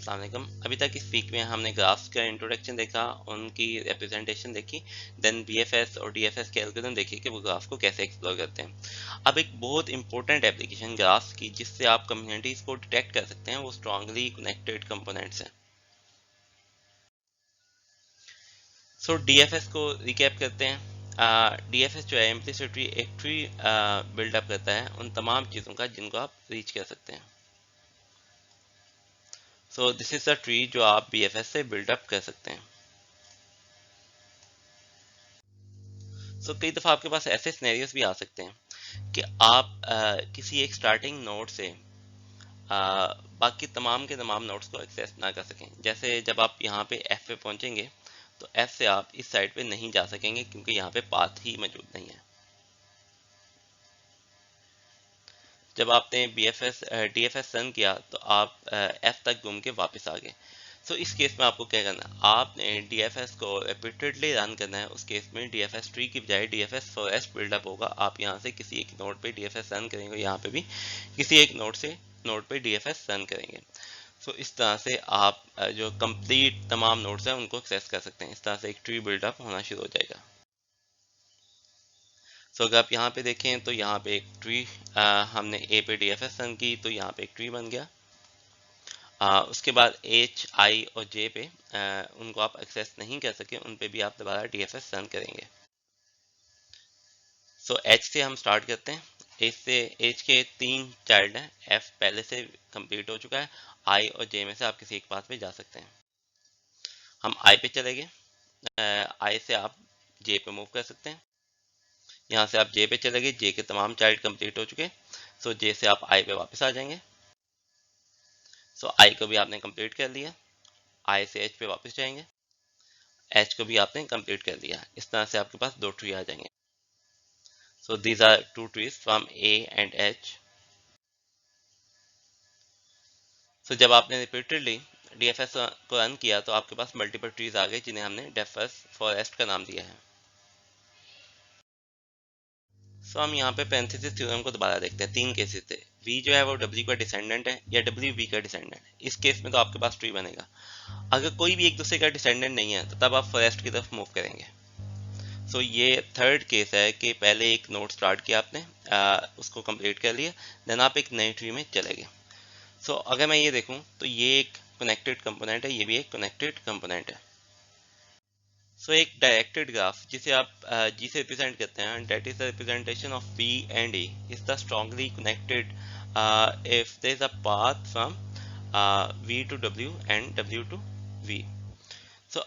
अस्सलाम वालेकुम। अभी तक इस वीक में हमने ग्राफ्स का इंट्रोडक्शन देखा, उनकी रिप्रेजेंटेशन देखी, देन बीएफएस और डीएफएस के एल्गोरिथम देखी कि वो ग्राफ को कैसे एक्सप्लोर करते हैं। अब एक बहुत इंपॉर्टेंट एप्लीकेशन ग्राफ्स की जिससे आप कम्युनिटीज को डिटेक्ट कर सकते हैं वो स्ट्रांगली कनेक्टेड कंपोनेंट्स हैं। सो डीएफएस को रिकैप करते हैं। डीएफएस जो है इम्प्लिसिटली एक ट्री बिल्डअप करता है उन तमाम चीज़ों का जिनको आप रीच कर सकते हैं। So this is the tree जो आप बीएफएस से बिल्डअप कर सकते हैं। कई दफ़ा आपके पास ऐसे सिनेरियोस भी आ सकते हैं कि आप किसी एक स्टार्टिंग नोड से बाकी तमाम के तमाम नोड्स को एक्सेस ना कर सकें। जैसे जब आप यहाँ पे एफ पे पहुंचेंगे तो एफ से आप इस साइड पे नहीं जा सकेंगे क्योंकि यहाँ पे पाथ ही मौजूद नहीं है। जब आपने डीएफएस रन किया तो आप एफ तक घूम के वापस आ गए। इस केस में आपको क्या करना है, आपने डीएफएस को रिपीटेडली रन करना है। उस केस में डीएफएस ट्री की बजाय डीएफएस फॉरेस्ट बिल्डअप होगा। आप यहाँ से किसी एक नोड पे डीएफएस रन करेंगे, यहाँ पे भी किसी एक नोड पे डीएफएस रन करेंगे। इस तरह से आप जो कंप्लीट तमाम नोड्स हैं उनको एक्सेस कर सकते हैं। इस तरह से एक ट्री बिल्डअप होना शुरू हो जाएगा। अगर आप यहाँ पे देखें तो यहाँ पे एक ट्री हमने ए पे डीएफएस रन की तो यहाँ पे एक ट्री बन गया। उसके बाद एच आई और जे पे उनको आप एक्सेस नहीं कर सके, उन पे भी आप दोबारा डीएफएस रन करेंगे। एच से हम स्टार्ट करते हैं। एच के 3 चाइल्ड हैं, एफ पहले से कंप्लीट हो चुका है, आई और जे में से आप किसी एक पाथ पे जा सकते हैं। हम आई पे चले गए, आई से आप जे पे मूव कर सकते हैं। यहाँ से आप जे पे चले गए, जे के तमाम चाइल्ड कंप्लीट हो चुके, जे से आप आई पे वापस आ जाएंगे। आई को भी आपने कंप्लीट कर लिया, आई से एच पे वापस जाएंगे, एच को भी आपने कंप्लीट कर लिया। इस तरह से आपके पास 2 ट्री आ जाएंगे। these are 2 trees from A and H. जब आपने रिपीटेडली डीएफएस को रन किया तो आपके पास मल्टीपल ट्रीज आ गए जिन्हें हमने डेफएस फॉरेस्ट का नाम दिया है। हम यहाँ पे पैरेंथेसिस थ्योरम को दोबारा देखते हैं। 3 केसेस थे। V जो है वो W का डिसेंडेंट है या W V का डिसेंडेंट है। इस केस में तो आपके पास ट्री बनेगा। अगर कोई भी एक दूसरे का डिसेंडेंट नहीं है तो तब आप फॉरेस्ट की तरफ मूव करेंगे। ये थर्ड केस है कि पहले एक नोड स्टार्ट किया आपने, उसको कंप्लीट कर लिया, देन आप एक नई ट्री में चले गए। अगर मैं ये देखूं तो ये एक कनेक्टेड कंपोनेंट है, ये भी एक कनेक्टेड कंपोनेंट है। एक डायरेक्टेड ग्राफ जिसे आप जी से रिप्रेजेंट करते हैं, that is the representation of P and E is the strongly connected if there is a path from V to W and W to V.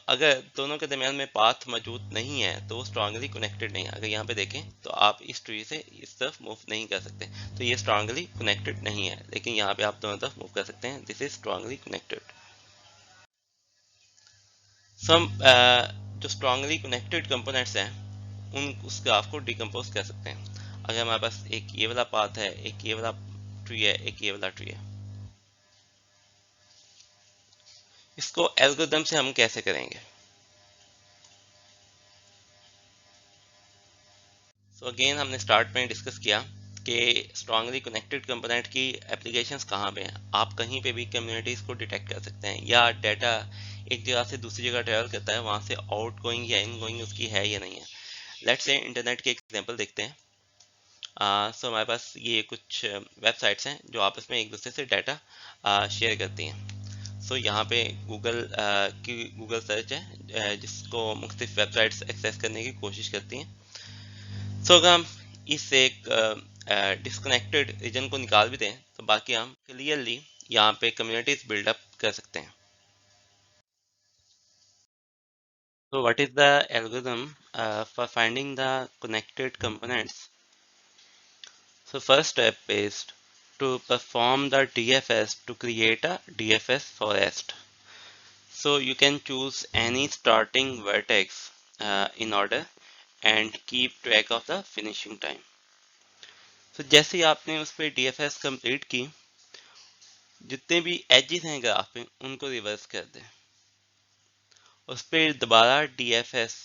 अगर दोनों के दरमियान में पाथ मौजूद नहीं है तो वो स्ट्रांगली कनेक्टेड नहीं है। अगर यहाँ पे देखें तो आप इस ट्री से इस तरफ मूव नहीं कर सकते, तो ये स्ट्रांगली कनेक्टेड नहीं है। लेकिन यहाँ पे आप दोनों तरफ मूव कर सकते हैं, दिस इज स्ट्रांगली कनेक्टेड। हम जो स्ट्रांगली कनेक्टेड कंपोनेंट्स हैं उस ग्राफ को डिकम्पोज कर सकते हैं। अगर हमारे पास एक ये वाला पाथ है, एक ये वाला ट्री है, एक ये वाला ट्री है, इसको एल्गोरिथम से हम कैसे करेंगे? अगेन हमने स्टार्ट में डिस्कस किया कि स्ट्रांगली कनेक्टेड कंपोनेंट की एप्लीकेशंस कहाँ पे हैं। आप कहीं पे भी कम्युनिटीज को डिटेक्ट कर सकते हैं, या डाटा एक जगह से दूसरी जगह ट्रेवल करता है, वहाँ से आउट गोइंग या इन गोइंग उसकी है या नहीं है। लेट्स से इंटरनेट के एग्जांपल देखते हैं। हमारे पास ये कुछ वेबसाइट्स हैं जो आपस में एक दूसरे से डाटा शेयर करती हैं। यहाँ पे गूगल सर्च है जिसको मुख्तलिफ वेबसाइट्स एक्सेस करने की कोशिश करती हैं। अगर हम इस एक डिस्कनेक्टेड रीजन को निकाल भी दें तो बाकी हम क्लियरली यहाँ पे कम्युनिटीज बिल्डअप कर सकते हैं। What is the algorithm for finding the connected components? First step is to perform the DFS to create a DFS forest. You can choose any starting vertex in order and keep track of the finishing time. जैसे ही आपने उस पर DFS complete की, जितने भी edges हैं graph पे उनको रिवर्स कर दें, उस पर दोबारा DFS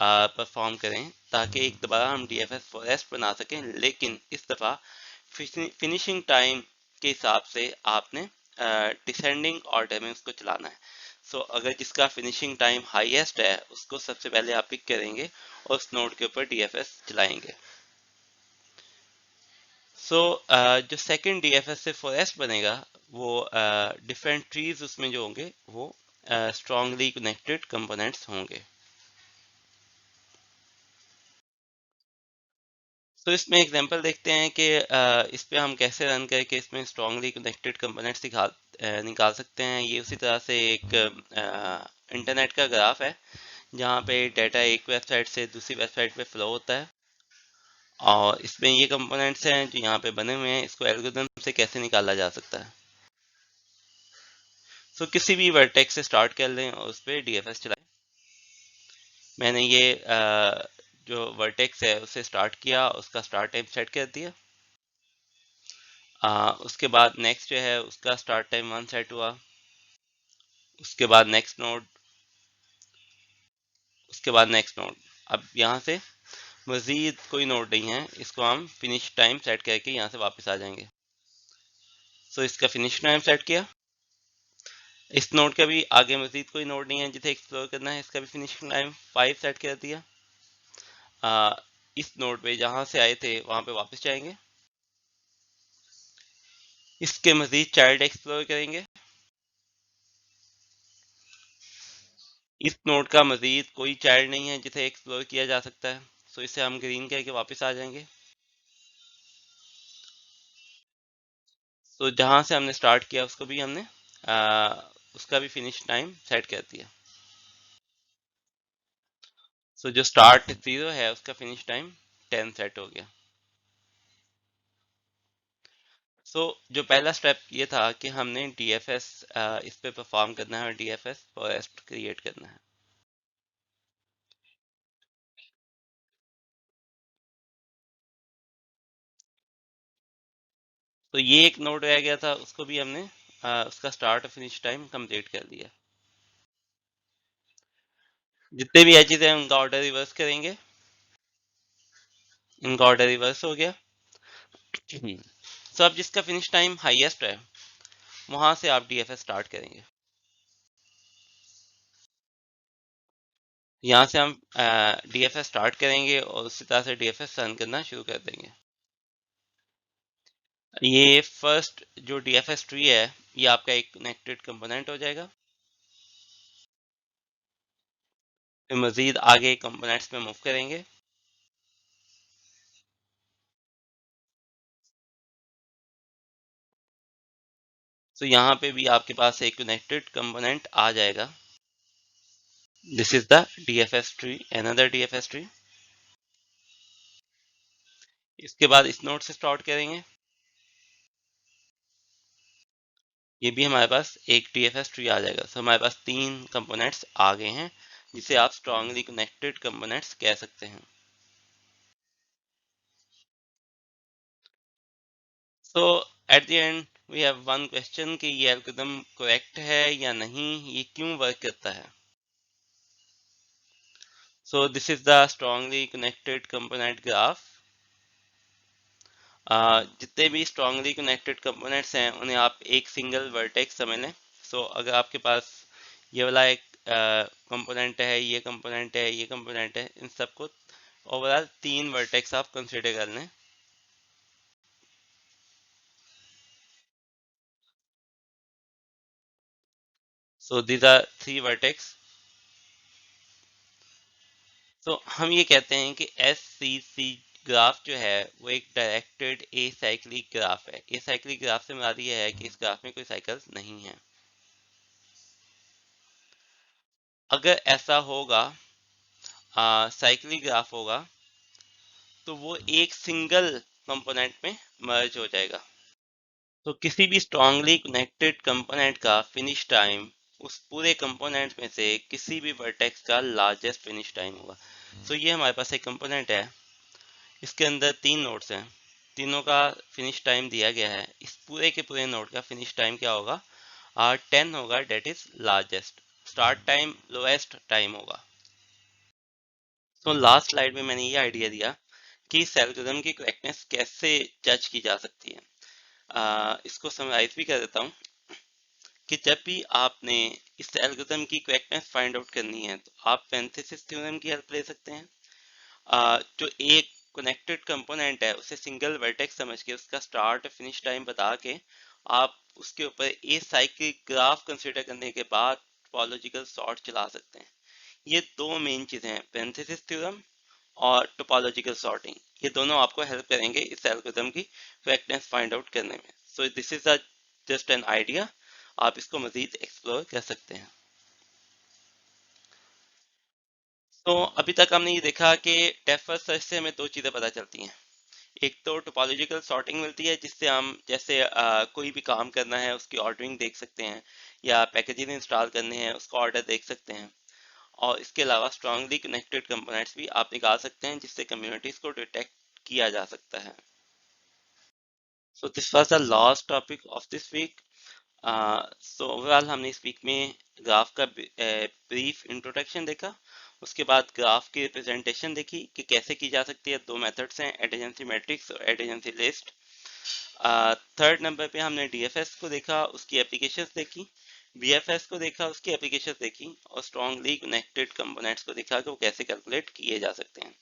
परफॉर्म करें ताकि एक दोबारा हम DFS फॉरेस्ट बना सकें। लेकिन इस दफ़ा फिनिशिंग टाइम के हिसाब से आपने डिसेंडिंग ऑर्डर में उसको चलाना है। अगर जिसका फिनिशिंग टाइम हाईएस्ट है उसको सबसे पहले आप पिक करेंगे और उस नोड के ऊपर डीएफएस चलाएंगे। जो सेकंड डीएफएस से फॉरेस्ट बनेगा वो डिफरेंट ट्रीज उसमें जो होंगे वो स्ट्रांगली कनेक्टेड कंपोनेंट्स होंगे। इसमें एग्जांपल देखते हैं कि इस पे हम कैसे रन करके इसमें स्ट्रांगली कनेक्टेड कंपोनेंट्स निकाल सकते हैं। ये उसी तरह से एक इंटरनेट का ग्राफ है जहाँ पे डाटा एक वेबसाइट से दूसरी वेबसाइट पे फ्लो होता है, और इसमें ये कंपोनेंट्स हैं जो यहाँ पे बने हुए हैं। इसको एल्गोरिथम से कैसे निकाला जा सकता है। किसी भी वर्टेक्स से स्टार्ट कर लें और उस पर डीएफएस चलाएं। मैंने ये जो वर्टेक्स है उससे स्टार्ट किया, उसका स्टार्ट टाइम सेट कर दिया। उसके बाद नेक्स्ट जो है उसका स्टार्ट टाइम 1 सेट हुआ। उसके बाद नेक्स्ट नोड, उसके बाद नेक्स्ट नोड। अब यहाँ से मजीद कोई नोड नहीं है, इसको हम फिनिश टाइम सेट करके यहाँ से वापस आ जाएंगे। इसका फिनिश टाइम सेट किया। इस नोड का भी आगे मजीद कोई नोड नहीं है जिसे एक्सप्लोर करना है, इसका भी फिनिशिंग टाइम 5 सेट कर दिया। इस नोड पे जहाँ से आए थे वहाँ पे वापस जाएंगे। इसके मजीद चाइल्ड एक्सप्लोर करेंगे। इस नोड का मजीद कोई चाइल्ड नहीं है जिसे एक्सप्लोर किया जा सकता है, इसे हम ग्रीन करके वापस आ जाएंगे। जहां से हमने स्टार्ट किया उसको भी हमने उसका भी फिनिश टाइम सेट कर दिया। जो स्टार्ट 0 है उसका फिनिश टाइम 10 सेट हो गया। जो पहला स्टेप ये था कि हमने डीएफएस इस पे परफॉर्म करना है और डीएफएस फॉरेस्ट क्रिएट करना है। ये एक नोड रह गया था, उसको भी हमने उसका स्टार्ट और फिनिश टाइम कंप्लीट कर दिया। जितने भी एजेस हैं उनका ऑर्डर रिवर्स करेंगे। इनका ऑर्डर रिवर्स हो गया। अब जिसका फिनिश टाइम हाईएस्ट है वहां से आप डीएफएस स्टार्ट करेंगे। यहाँ से हम डीएफएस स्टार्ट करेंगे और उसी तरह से डीएफएस रन करना शुरू कर देंगे। ये फर्स्ट जो डीएफएस ट्री है ये आपका एक कनेक्टेड कंपोनेंट हो जाएगा। फिर मजीद आगे कंपोनेंट्स में मूव करेंगे। यहाँ पे भी आपके पास एक कनेक्टेड कंपोनेंट आ जाएगा। This is the DFS tree, another DFS tree. इसके बाद इस नोड से स्टार्ट करेंगे। ये भी हमारे पास एक डीएफएस ट्री आ जाएगा। हमारे पास 3 कंपोनेंट्स आ गए हैं जिसे आप स्ट्रांगली कनेक्टेड कंपोनेंट्स कह सकते हैं। At the end we have one question कि ये एल्गोरिथम करेक्ट है या नहीं, ये क्यों वर्क करता है। This is the strongly connected component graph. जितने भी स्ट्रांगली कनेक्टेड कंपोनेंट्स हैं उन्हें आप एक सिंगल वर्टेक्स समझ लें। अगर आपके पास ये वाला एक कंपोनेंट है, ये कंपोनेंट है, ये कंपोनेंट है, इन सबको ओवरऑल 3 वर्टेक्स आप कंसिडर कर लें। These are 3 vertex. हम ये कहते हैं कि SCC ग्राफ जो है वो एक डायरेक्टेड ए साइक्लिक ग्राफ है। ए साइक्लिक ग्राफ से मुराद ये है कि इस ग्राफ में कोई साइकिल्स नहीं है। अगर ऐसा होगा, साइक्लिक ग्राफ होगा, तो वो एक सिंगल कंपोनेंट में मर्ज हो जाएगा। किसी भी स्ट्रांगली कनेक्टेड कंपोनेंट का फिनिश टाइम उस पूरे कंपोनेंट में से किसी भी वर्टेक्स का लार्जेस्ट फिनिश टाइम होगा। ये हमारे पास एक कंपोनेंट है, इसके अंदर 3 नोड्स हैं, तीनों का फिनिश टाइम दिया गया है। इस पूरे के पूरे नोड का फिनिश टाइम क्या होगा, 10 होगा, that is largest. Start time lowest time होगा। लास्ट स्लाइड में मैंने ये आइडिया दिया कि इस एल्गोरिथम की करेक्टनेस कैसे जज की जा सकती है। इसको समराइज भी कर देता हूँ। कि जब भी आपने इस एल्गोरिथम की करेक्टनेस फाइंड आउट करनी है तो आप पेंथेसिस थ्योरम की हेल्प ले सकते हैं। जो एक कनेक्टेड कंपोनेंट है उसे सिंगल वर्टेक्स समझ के उसका स्टार्ट फिनिश टाइम बता के आप उसके ऊपर ए साइक्लिक ग्राफ कंसिडर करने के बाद टोपोलॉजिकल सॉर्ट चला सकते हैं। ये दो मेन चीजें हैं, पेंथेसिस थ्योरम और टोपोलॉजिकल सॉर्टिंग। ये दोनों आपको हेल्प करेंगे इस एल्गोरिथम की करेक्टनेस फाइंड आउट करने में। So this is just an idea, आप इसको मजीद एक्सप्लोर कर सकते हैं। तो अभी तक हमने ये देखा कि डेप्थ फर्स्ट सर्च से हमें दो चीज़ें पता चलती हैं। एक तो टोपोलॉजिकल सॉर्टिंग मिलती है जिससे हम जैसे कोई भी काम करना है उसकी ऑर्डरिंग देख सकते हैं, या पैकेजेस इंस्टॉल करने हैं उसका ऑर्डर देख सकते हैं। और इसके अलावा स्ट्रांगली कनेक्टेड कंपोनेंट्स भी आप निकाल सकते हैं जिससे कम्युनिटीज को डिटेक्ट किया जा सकता है। So this was the last topic of this week. So overall हमने इस वीक में ग्राफ का ब्रीफ इंट्रोडक्शन देखा, उसके बाद ग्राफ की रिप्रेजेंटेशन देखी कि कैसे की जा सकती है। दो मेथड्स हैं, एडिजेंसी मैट्रिक्स और एडिजेंसी लिस्ट। थर्ड नंबर पे हमने डीएफएस को देखा, उसकी एप्लीकेशंस देखी, बीएफएस को देखा, उसकी एप्लीकेशंस देखी, और स्ट्रॉन्गली कनेक्टेड कंपोनेंट्स को देखा कि वो कैसे कैलकुलेट किए जा सकते हैं।